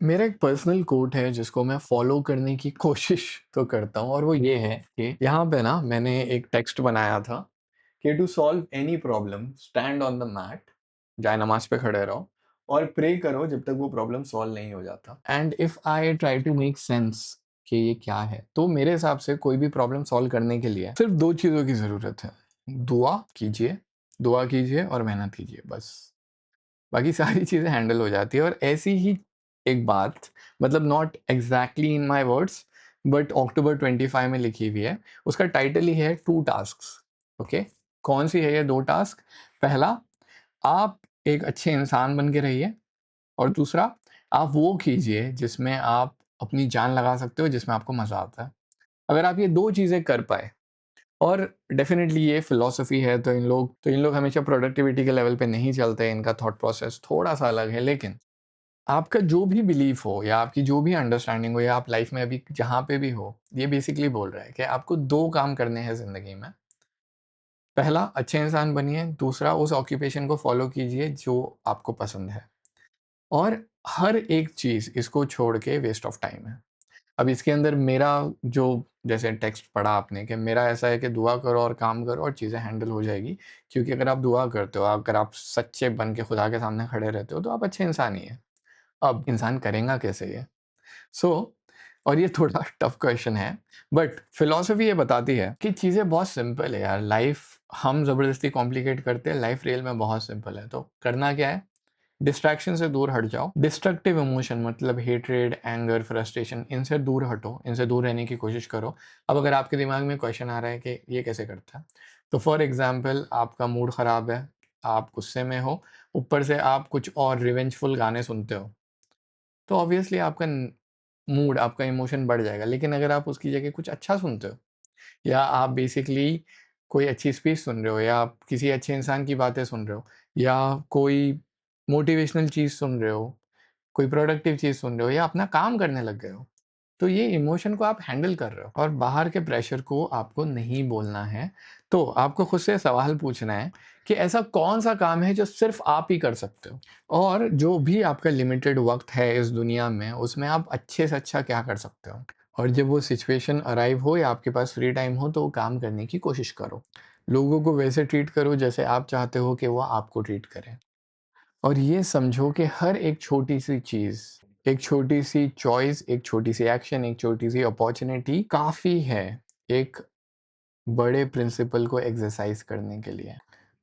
मेरा एक personal coat है जिसको मैं फॉलो करने की कोशिश तो करता हूँ और वो ये है कि यहाँ पे ना मैंने एक टेक्स्ट बनाया था कि to solve any problem stand on the mat, जाए नमाज पे खड़े रहो और प्रे करो जब तक वो प्रॉब्लम सॉल्व नहीं हो जाता। And if I try to make sense कि ये क्या है, तो मेरे हिसाब से कोई भी प्रॉब्लम सॉल्व करने के लिए सिर्फ दो चीज़ों की ज़रूरत है। दुआ कीजिए और मेहनत कीजिए, बस। बाकी सारी चीज़ें हैंडल हो जाती है। और ऐसी ही एक बात, मतलब not exactly in my words, but October 25 में लिखी हुई है। उसका टाइटल ही है टू टास्क्स। ओके, कौन सी है ये दो टास्क? पहला, आप एक अच्छे इंसान बन के रहिए, और दूसरा, आप वो कीजिए जिसमें आप अपनी जान लगा सकते हो, जिसमें आपको मज़ा आता है। अगर आप ये दो चीज़ें कर पाए, और डेफिनेटली ये फिलॉसफी है, तो इन लोग हमेशा प्रोडक्टिविटी के लेवल पे नहीं चलते, इनका थॉट प्रोसेस थोड़ा सा अलग है। लेकिन आपका जो भी बिलीफ हो या आपकी जो भी अंडरस्टैंडिंग हो या आप लाइफ में अभी जहाँ पे भी हो, ये बेसिकली बोल रहा है कि आपको दो काम करने हैं ज़िंदगी में। पहला, अच्छे इंसान बनिए। दूसरा, उस ऑक्यूपेशन को फॉलो कीजिए जो आपको पसंद है। और हर एक चीज़ इसको छोड़ के वेस्ट ऑफ टाइम है। अब इसके अंदर मेरा जो, जैसे टेक्स्ट पढ़ा आपने, कि मेरा ऐसा है कि दुआ करो और काम करो और चीज़ें हैंडल हो जाएगी। क्योंकि अगर आप दुआ करते हो, अगर आप सच्चे बन के खुदा के सामने खड़े रहते हो, तो आप अच्छे इंसान ही हैं। अब इंसान करेगा कैसे ये? सो और ये थोड़ा टफ क्वेश्चन है, बट फिलॉसफी ये बताती है कि चीज़ें बहुत सिंपल है यार। लाइफ हम ज़बरदस्ती कॉम्प्लिकेट करते हैं, लाइफ रियल में बहुत सिंपल है। तो करना क्या है? डिस्ट्रैक्शन से दूर हट जाओ। डिस्ट्रक्टिव इमोशन मतलब हेट्रेड, एंगर, फ्रस्ट्रेशन, इनसे दूर हटो, इनसे दूर रहने की कोशिश करो। अब अगर आपके दिमाग में क्वेश्चन आ रहा है कि ये कैसे करता है, तो फॉर एग्जांपल आपका मूड ख़राब है, आप गुस्से में हो, ऊपर से आप कुछ और रिवेंजफुल गाने सुनते हो, तो ऑब्वियसली आपका मूड, आपका इमोशन बढ़ जाएगा। लेकिन अगर आप उसकी जगह कुछ अच्छा सुनते हो, या आप बेसिकली कोई अच्छी स्पीच सुन रहे हो, या आप किसी अच्छे इंसान की बातें सुन रहे हो, या कोई मोटिवेशनल चीज़ सुन रहे हो, कोई प्रोडक्टिव चीज़ सुन रहे हो, या अपना काम करने लग गए हो, तो ये इमोशन को आप हैंडल कर रहे हो और बाहर के प्रेशर को आपको नहीं बोलना है। तो आपको खुद से सवाल पूछना है कि ऐसा कौन सा काम है जो सिर्फ आप ही कर सकते हो, और जो भी आपका लिमिटेड वक्त है इस दुनिया में, उसमें आप अच्छे से अच्छा क्या कर सकते हो। और जब वो सिचुएशन अराइव हो या आपके पास फ्री टाइम हो, तो वो काम करने की कोशिश करो। लोगों को वैसे ट्रीट करो जैसे आप चाहते हो कि वो आपको ट्रीट करें। और ये समझो कि हर एक छोटी-सी चीज़, एक छोटी-सी चॉइस, एक छोटी-सी एक्शन, एक छोटी-सी अपॉर्च्युनिटी काफ़ी है एक बड़े प्रिंसिपल को एक्सरसाइज़ करने के लिए।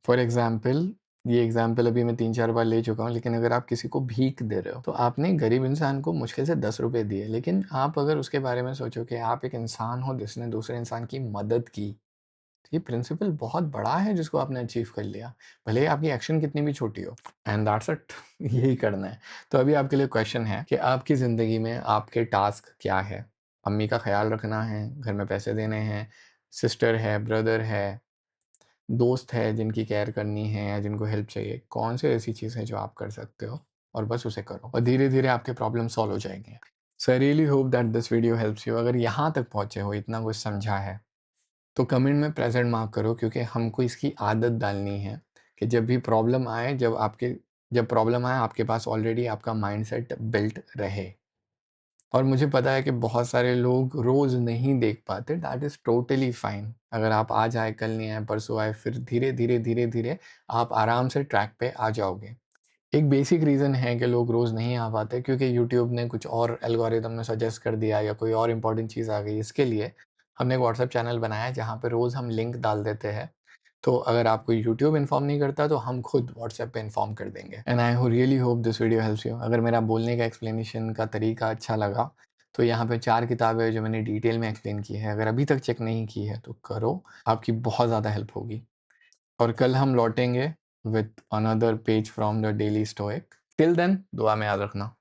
फॉर एग्ज़ाम्पल, ये एग्ज़ाम्पल अभी मैं 3-4 बार ले चुका हूँ, लेकिन अगर आप किसी को भीख दे रहे हो, तो आपने गरीब इंसान को मुश्किल से ₹10 दिए, लेकिन आप अगर उसके बारे में सोचो कि आप एक इंसान हो जिसने दूसरे इंसान की मदद की, ये प्रिंसिपल बहुत बड़ा है जिसको आपने अचीव कर लिया, भले ही आपकी एक्शन कितनी भी छोटी हो। And that's it. यही करना है। तो अभी आपके लिए क्वेश्चन है कि आपकी ज़िंदगी में आपके टास्क क्या है? अम्मी का ख्याल रखना है, घर में पैसे देने हैं, सिस्टर है, ब्रदर है, दोस्त है जिनकी केयर करनी है या जिनको हेल्प चाहिए। कौन सी ऐसी चीज़ है जो आप कर सकते हो, और बस उसे करो, और धीरे-धीरे आपके प्रॉब्लम सॉल्व हो जाएँगे। So I really hope that this video helps you. अगर यहाँ तक पहुँचे हो, इतना कुछ समझा है, तो कमेंट में प्रेज़ेंट मार्क करो, क्योंकि हमको इसकी आदत डालनी है कि जब प्रॉब्लम आए आपके पास ऑलरेडी आपका माइंडसेट बिल्ट रहे। और मुझे पता है कि बहुत सारे लोग रोज़ नहीं देख पाते, दैट इज़ टोटली फाइन। अगर आप आज आए, कल नहीं आए, परसों आए, फिर धीरे-धीरे, धीरे-धीरे आप आराम से ट्रैक पे आ जाओगे। एक बेसिक रीज़न है कि लोग रोज़ नहीं आ पाते, क्योंकि यूट्यूब ने कुछ और एल्गोरिदम में सजेस्ट कर दिया या कोई और इम्पोर्टेंट चीज़ आ गई। इसके लिए हमने एक व्हाट्सएप चैनल बनाया है जहाँ पे रोज़ हम लिंक डाल देते हैं। तो अगर आपको यूट्यूब इन्फॉर्म नहीं करता, तो हम खुद व्हाट्सएप पे इन्फॉर्म कर देंगे। एंड आई हो really hope this video helps you. अगर मेरा बोलने का एक्सप्लेनेशन का तरीका अच्छा लगा, तो यहाँ पे 4 किताबें हैं जो मैंने डिटेल में एक्सप्लेन की है। अगर अभी तक चेक नहीं की है तो करो, आपकी बहुत ज़्यादा हेल्प होगी। और कल हम लौटेंगे with another page from the Daily Stoic. Till then दुआ में याद रखना।